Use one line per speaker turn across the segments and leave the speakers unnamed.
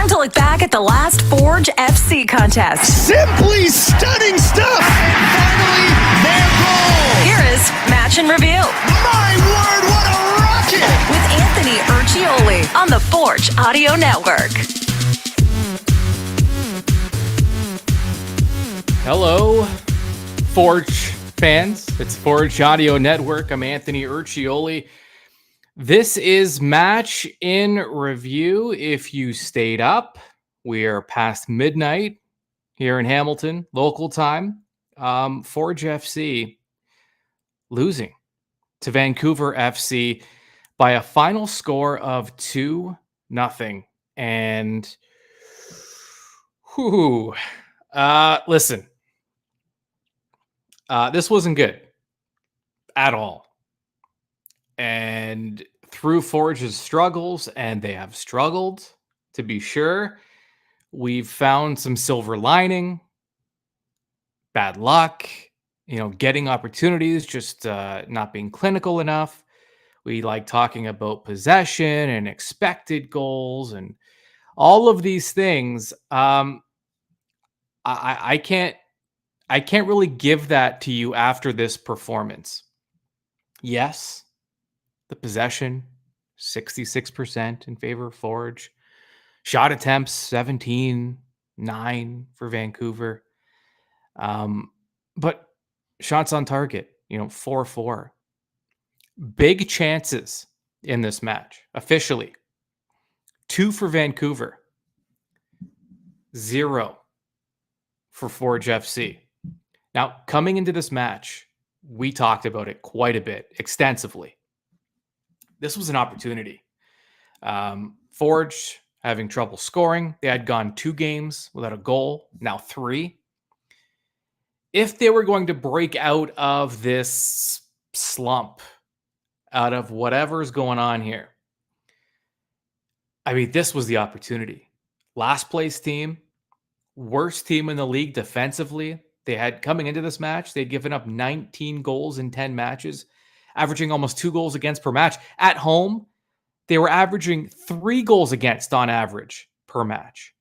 time to look back at the last Forge FC contest.
Simply stunning stuff! And finally, their goal!
Here is Match and Review.
My word, what a rocket!
With Anthony Urciuoli on the Forge Audio Network.
Hello, Forge fans. It's Forge Audio Network. I'm Anthony Urciuoli. This is Match in Review. If you stayed up, we are past midnight here in Hamilton, local time. Forge FC losing to Vancouver FC by a final score of 2-0. And listen, this wasn't good at all. And through Forge's struggles, and they have struggled, to be sure, we've found some silver lining, bad luck, getting opportunities, just not being clinical enough. We like talking about possession and expected goals and all of these things. I can't really give that to you after this performance. Yes, the possession, 66% in favor of Forge. Shot attempts, 17-9 for Vancouver. But shots on target, 4-4. Big chances in this match, officially. 2 for Vancouver. 0 for Forge FC. Now, coming into this match, we talked about it quite a bit, extensively. This was an opportunity. Forge having trouble scoring. They had gone 2 games without a goal, now 3. If they were going to break out of this slump, out of whatever's going on here, this was the opportunity. Last place team, worst team in the league defensively. They had, coming into this match, they'd given up 19 goals in 10 matches, averaging almost 2 goals against per match. At home, they were averaging 3 goals against on average per match.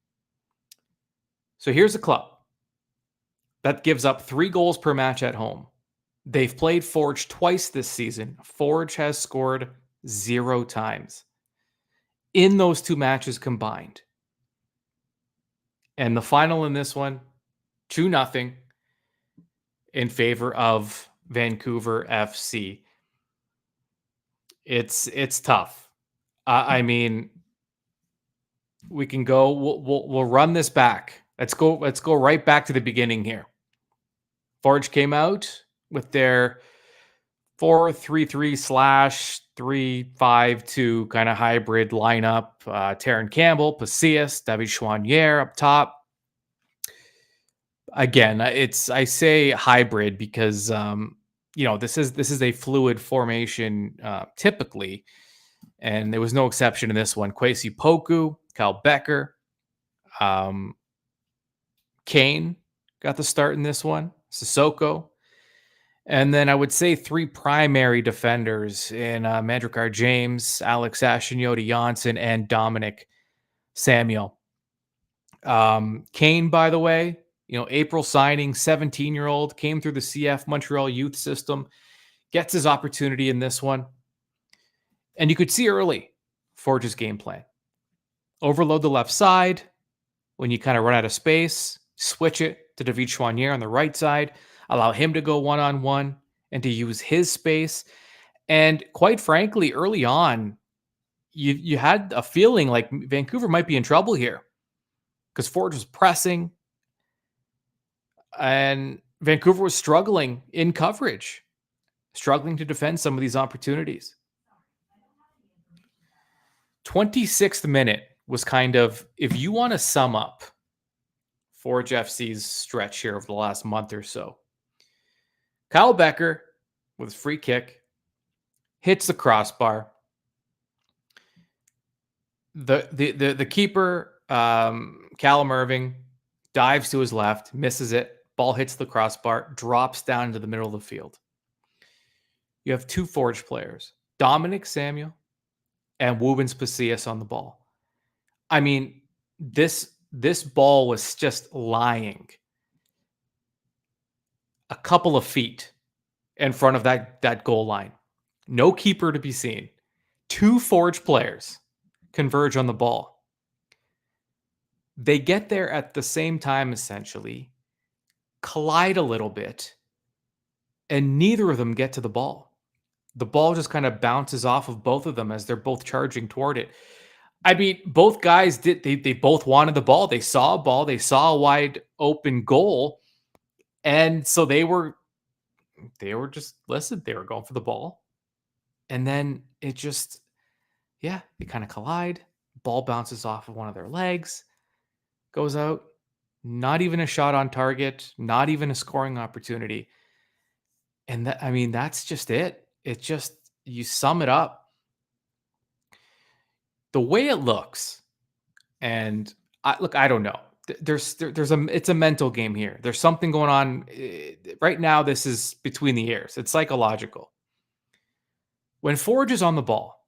So here's a club that gives up 3 goals per match at home. They've played Forge twice this season. Forge has scored 0 times in those 2 matches combined. And the final in this one, 2-0 in favor of Vancouver FC. It's tough. We can go. We'll run this back. Let's go right back to the beginning here. Forge came out with their 4-3-3/3-5-2 kind of hybrid lineup. Terran Campbell, Pasillas, David Chouanier up top. Again, I say hybrid because this is a fluid formation typically, and there was no exception in this one. Kwesi Poku, Kyle Becker, Kane got the start in this one. Sissoko. And then I would say 3 primary defenders in Mandrikar James, Alex Ashinioti Janssen, and Dominic Samuel. Kane, by the way, April signing, 17-year-old, came through the CF Montreal youth system, gets his opportunity in this one. And you could see early Forge's game plan. Overload the left side. When you kind of run out of space, switch it to David Chouanier on the right side. Allow him to go one-on-one and to use his space. And quite frankly, early on, you had a feeling like Vancouver might be in trouble here because Forge was pressing and Vancouver was struggling in coverage, struggling to defend some of these opportunities. 26th minute was kind of, if you want to sum up Forge FC's stretch here over the last month or so, Kyle Becker with a free kick hits the crossbar. The keeper, Callum Irving, dives to his left, misses it. Ball hits the crossbar, drops down into the middle of the field. You have 2 Forge players, Dominic Samuel and Woobens Pasillas on the ball. this ball was just lying a couple of feet in front of that goal line. No keeper to be seen. 2 Forge players converge on the ball. They get there at the same time, essentially, collide a little bit, and neither of them get to the ball. The ball just kind of bounces off of both of them as they're both charging toward it. I mean, both guys they both wanted the ball. They saw a ball, they saw a wide open goal, and so they were just listen, they were going for the ball. And then it just they kind of collide. Ball bounces off of one of their legs, goes out. Not even a shot on target, not even a scoring opportunity. And that's just it. It just, you sum it up. The way it looks, and I don't know. It's a mental game here. There's something going on right now. This is between the ears. It's psychological. When Forge is on the ball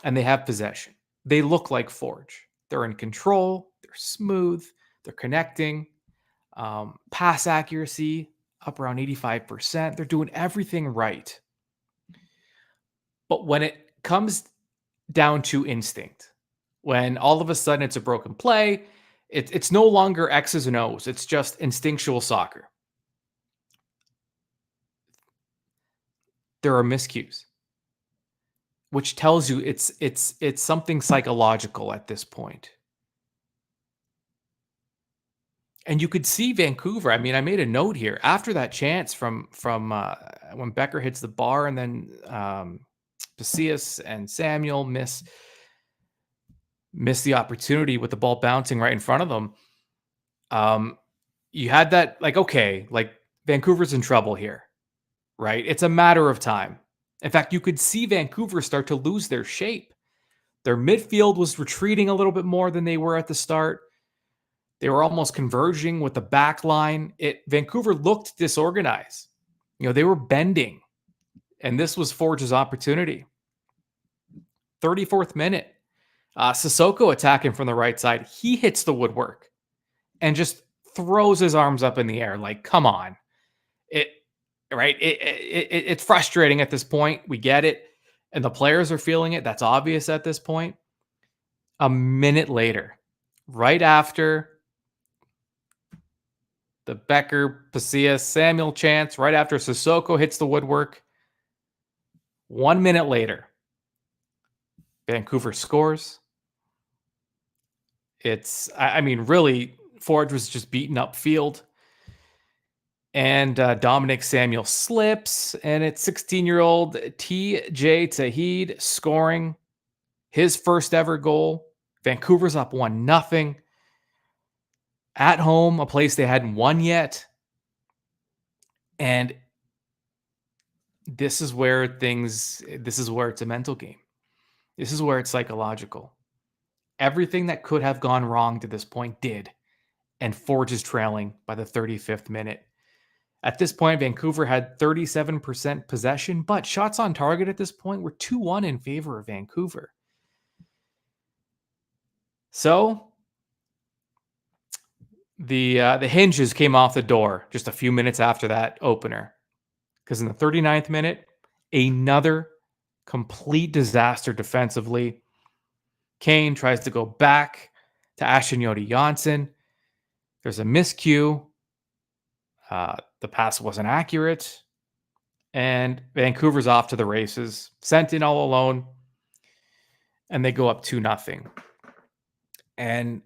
and they have possession, they look like Forge. They're in control. They're smooth. They're connecting. Pass accuracy up around 85%. They're doing everything right. But when it comes down to instinct, when all of a sudden it's a broken play, it's no longer X's and O's. It's just instinctual soccer. There are miscues, which tells you it's something psychological at this point. And you could see Vancouver. I mean, I made a note here after that chance from when Becker hits the bar, and then Pacius and Samuel miss the opportunity with the ball bouncing right in front of them. You had that, like, okay, like Vancouver's in trouble here, right? It's a matter of time. In fact, you could see Vancouver start to lose their shape. Their midfield was retreating a little bit more than they were at the start. They were almost converging with the back line. Vancouver looked disorganized. They were bending. And this was Forge's opportunity. 34th minute. Sissoko attacking from the right side. He hits the woodwork and just throws his arms up in the air. Like, come on. It's frustrating at this point. We get it. And the players are feeling it. That's obvious at this point. A minute later, right after the Becker, Pacius, Samuel chance, right after Sissoko hits the woodwork, 1 minute later, Vancouver scores. Really, Forge was just beaten up field. And Dominic Samuel slips, and it's 16-year-old TJ Tahid scoring his first ever goal. Vancouver's up 1-0. At home, a place they hadn't won yet. And this is where it's a mental game. This is where it's psychological. Everything that could have gone wrong to this point did. And Forge is trailing by the 35th minute. At this point, Vancouver had 37% possession, but shots on target at this point were 2-1 in favor of Vancouver. So the hinges came off the door just a few minutes after that opener. Because in the 39th minute, another complete disaster defensively. Kane tries to go back to Urciuoli Janssen. There's a miscue. The pass wasn't accurate. And Vancouver's off to the races. Sent in all alone. And they go up 2-0. And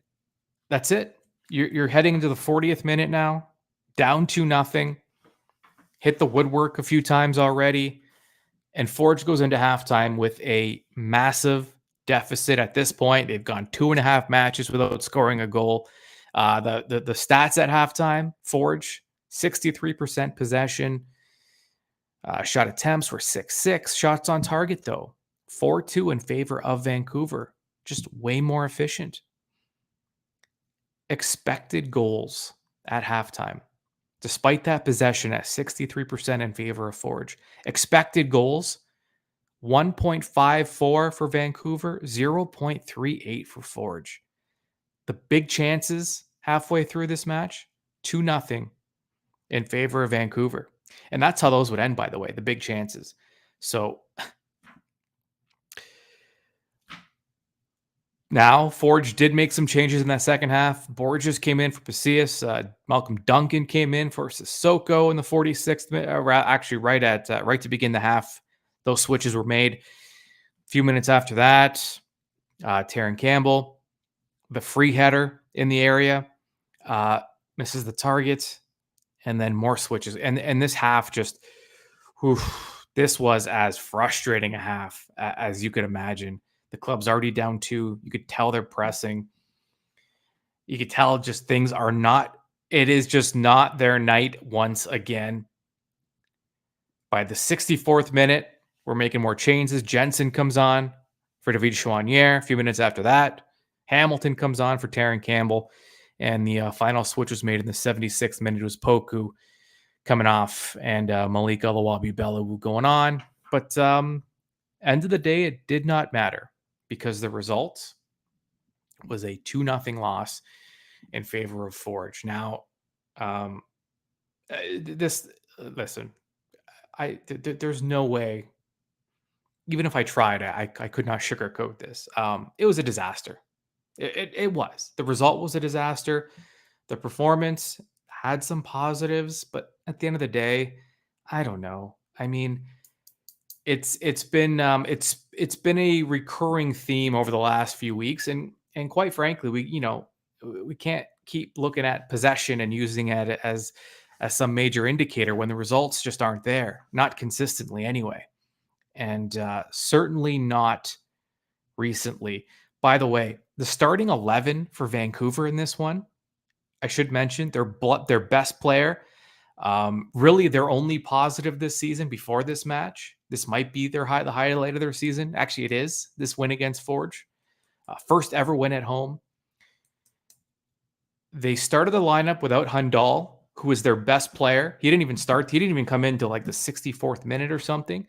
that's it. You're heading into the 40th minute now. Down 2-0. Hit the woodwork a few times already. And Forge goes into halftime with a massive deficit at this point. They've gone 2.5 matches without scoring a goal. The stats at halftime, Forge, 63% possession. Shot attempts were 6-6. Shots on target, though, 4-2 in favor of Vancouver. Just way more efficient. Expected goals at halftime. Despite that possession at 63% in favor of Forge. Expected goals, 1.54 for Vancouver, 0.38 for Forge. the big chances halfway through this match, 2-0 in favor of Vancouver. And that's how those would end, by the way, the big chances. So now Forge did make some changes in that second half. Borges came in for Pacius. Malcolm Duncan came in for Sissoko in the 46th minute. Actually, right to begin the half, those switches were made. A few minutes after that, Taron Campbell, the free header in the area, misses the target, and then more switches. And this half just, this was as frustrating a half as you could imagine. The club's already down 2. You could tell they're pressing. You could tell just things are not, it is just not their night once again. By the 64th minute, we're making more changes. Jensen comes on for David Chouanier. A few minutes after that, Hamilton comes on for Taron Campbell. And the final switch was made in the 76th minute. It was Poku coming off and Malik Alawabi-Bellewu going on. But end of the day, it did not matter because the result was a 2-0 loss in favor of Forge. Now, listen, there's no way, even if I tried, I could not sugarcoat this. It was a disaster. It was. The result was a disaster. The performance had some positives, but at the end of the day, I don't know. I mean, it's been a recurring theme over the last few weeks, and quite frankly, we can't keep looking at possession and using it as some major indicator when the results just aren't there, not consistently anyway, and certainly not recently. By the way, the starting 11 for Vancouver in this one, I should mention their best player. Really, their only positive this season before this match. This might be the highlight of their season. Actually, it is this win against Forge. First ever win at home. They started the lineup without Hundal, who was their best player. He didn't even start. He didn't even come into like the 64th minute or something.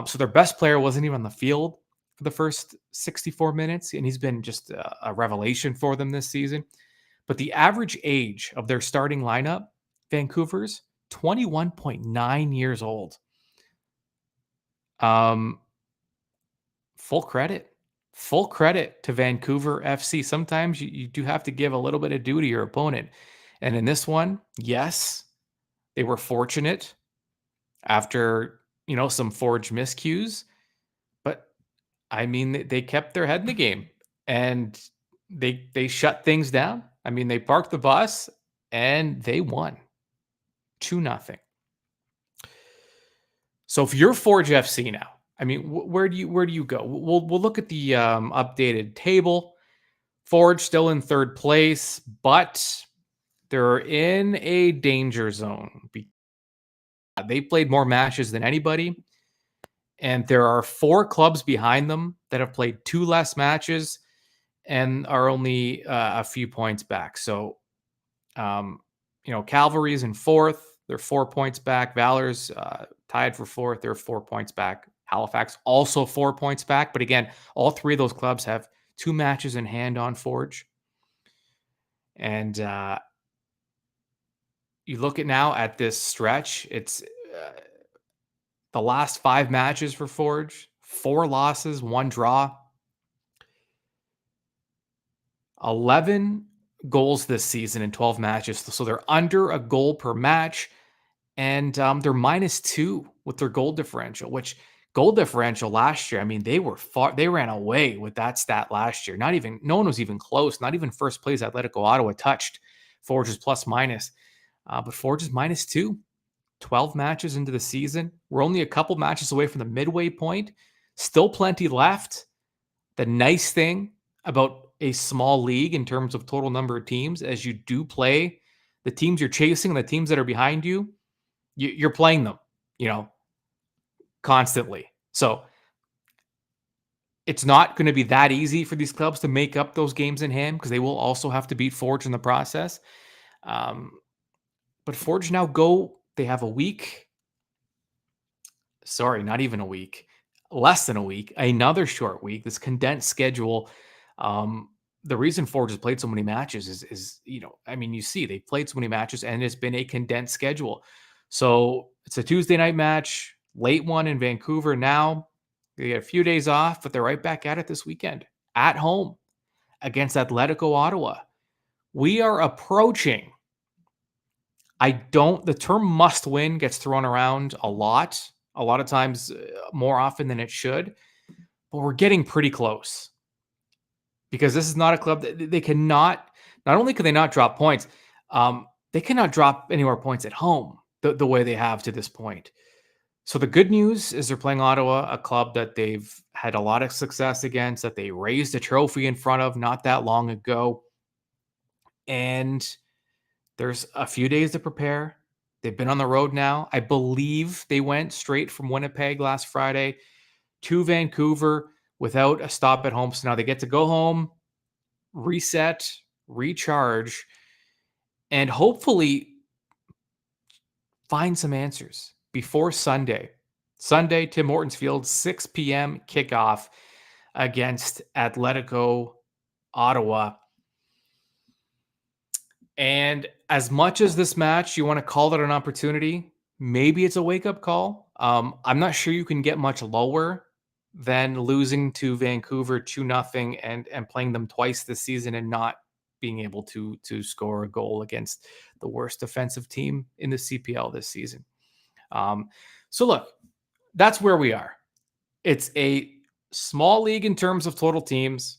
So their best player wasn't even on the field for the first 64 minutes, and he's been just a revelation for them this season. But the average age of their starting lineup, Vancouver's 21.9 years old. Full credit to Vancouver FC. Sometimes you do have to give a little bit of due to your opponent. And in this one, yes, they were fortunate after, some Forge miscues. But I mean, they kept their head in the game and they shut things down. I mean, they parked the bus and they won 2-0. So if you're Forge FC now, I mean, where do you go? We'll look at the updated table. Forge still in third place, but they're in a danger zone. They played more matches than anybody, and there are 4 clubs behind them that have played 2 less matches and are only a few points back. So, Calvary's in 4th. They're 4 points back. Valor's tied for 4th. They're 4 points back. Halifax also 4 points back. But again, all 3 of those clubs have 2 matches in hand on Forge. And you look at this stretch, it's the last 5 matches for Forge, 4 losses, 1 draw. 11 goals this season in 12 matches. So they're under a goal per match. And they're -2 with their goal differential, which goal differential last year, I mean, they ran away with that stat last year. No one was even close. Not even first place Atletico Ottawa touched Forge's plus minus. But Forge is -2, 12 matches into the season. We're only a couple matches away from the midway point. Still plenty left. The nice thing about a small league in terms of total number of teams, as you do play the teams you're chasing and the teams that are behind you, you're playing them, constantly. So it's not going to be that easy for these clubs to make up those games in hand because they will also have to beat Forge in the process. But Forge now they have a week. Sorry, not even a week. Less than a week. Another short week. This condensed schedule. the reason Forge has played so many matches is you see they've played so many matches and it's been a condensed schedule. So it's a Tuesday night match, late one in Vancouver. Now they get a few days off, but they're right back at it this weekend at home against Atletico Ottawa. We are approaching. The term must win gets thrown around a lot of times, more often than it should, but we're getting pretty close. Because this is not a club that they cannot, not only can they not drop points, they cannot drop any more points at home the way they have to this point. So the good news is they're playing Ottawa, a club that they've had a lot of success against, that they raised a trophy in front of not that long ago. And there's a few days to prepare. They've been on the road now. I believe they went straight from Winnipeg last Friday to Vancouver without a stop at home. So now they get to go home, reset, recharge, and hopefully find some answers before Sunday. Sunday, Tim Hortons Field, 6 p.m. kickoff against Atletico Ottawa. And as much as this match, you want to call it an opportunity, maybe it's a wake-up call. I'm not sure you can get much lower than losing to Vancouver 2-0 and playing them twice this season and not being able to score a goal against the worst defensive team in the CPL this season. So look, that's where we are. It's a small league in terms of total teams,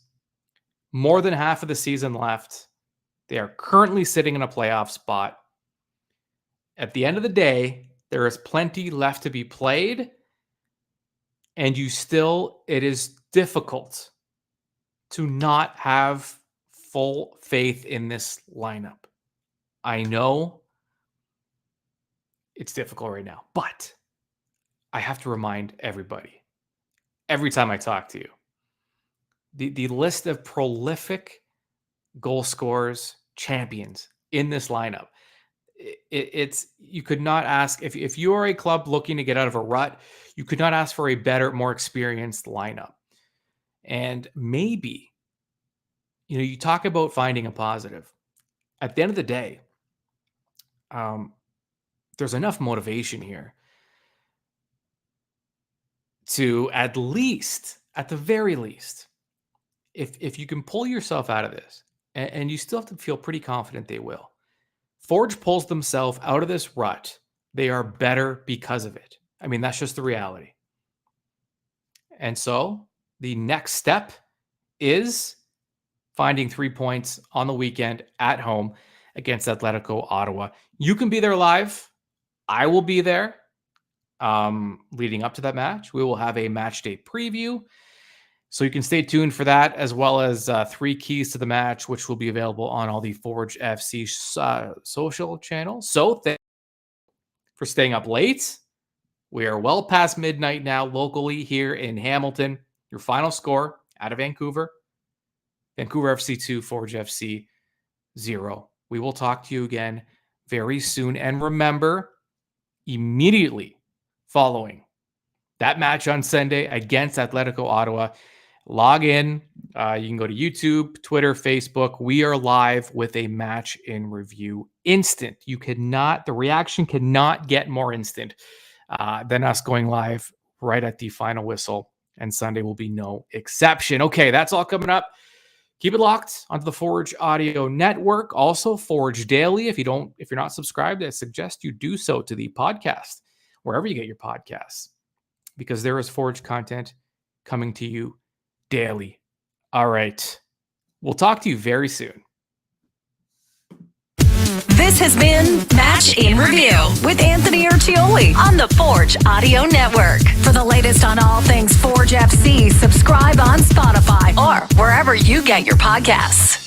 more than half of the season left. They are currently sitting in a playoff spot. At the end of the day, there is plenty left to be played. And it is difficult to not have full faith in this lineup. I know it's difficult right now, but I have to remind everybody, every time I talk to you, the list of prolific goal scorers, champions in this lineup. It's you could not ask, if you are a club looking to get out of a rut, you could not ask for a better, more experienced lineup. And maybe, you talk about finding a positive. At the end of the day, there's enough motivation here to at the very least, if you can pull yourself out of this, and you still have to feel pretty confident they will. Forge pulls themselves out of this rut. They are better because of it. I mean, that's just the reality. And so the next step is finding 3 points on the weekend at home against Atletico Ottawa. You can be there live. I will be there leading up to that match. We will have a match day preview. So you can stay tuned for that, as well as 3 keys to the match, which will be available on all the Forge FC social channels. So thank you for staying up late. We are well past midnight now locally here in Hamilton. Your final score out of Vancouver. Vancouver FC 2, Forge FC 0. We will talk to you again very soon. And remember, immediately following that match on Sunday against Atletico Ottawa, log in. You can go to YouTube, Twitter, Facebook. We are live with a match in review. Instant. The reaction cannot get more instant than us going live right at the final whistle. And Sunday will be no exception. Okay, that's all coming up. Keep it locked onto the Forge Audio Network. Also, Forge Daily. If you're not subscribed, I suggest you do so to the podcast, wherever you get your podcasts, because there is Forge content coming to you daily. All right. We'll talk to you very soon.
This has been Match in Review with Anthony Urciuoli on the Forge Audio Network. For the latest on all things Forge FC, subscribe on Spotify or wherever you get your podcasts.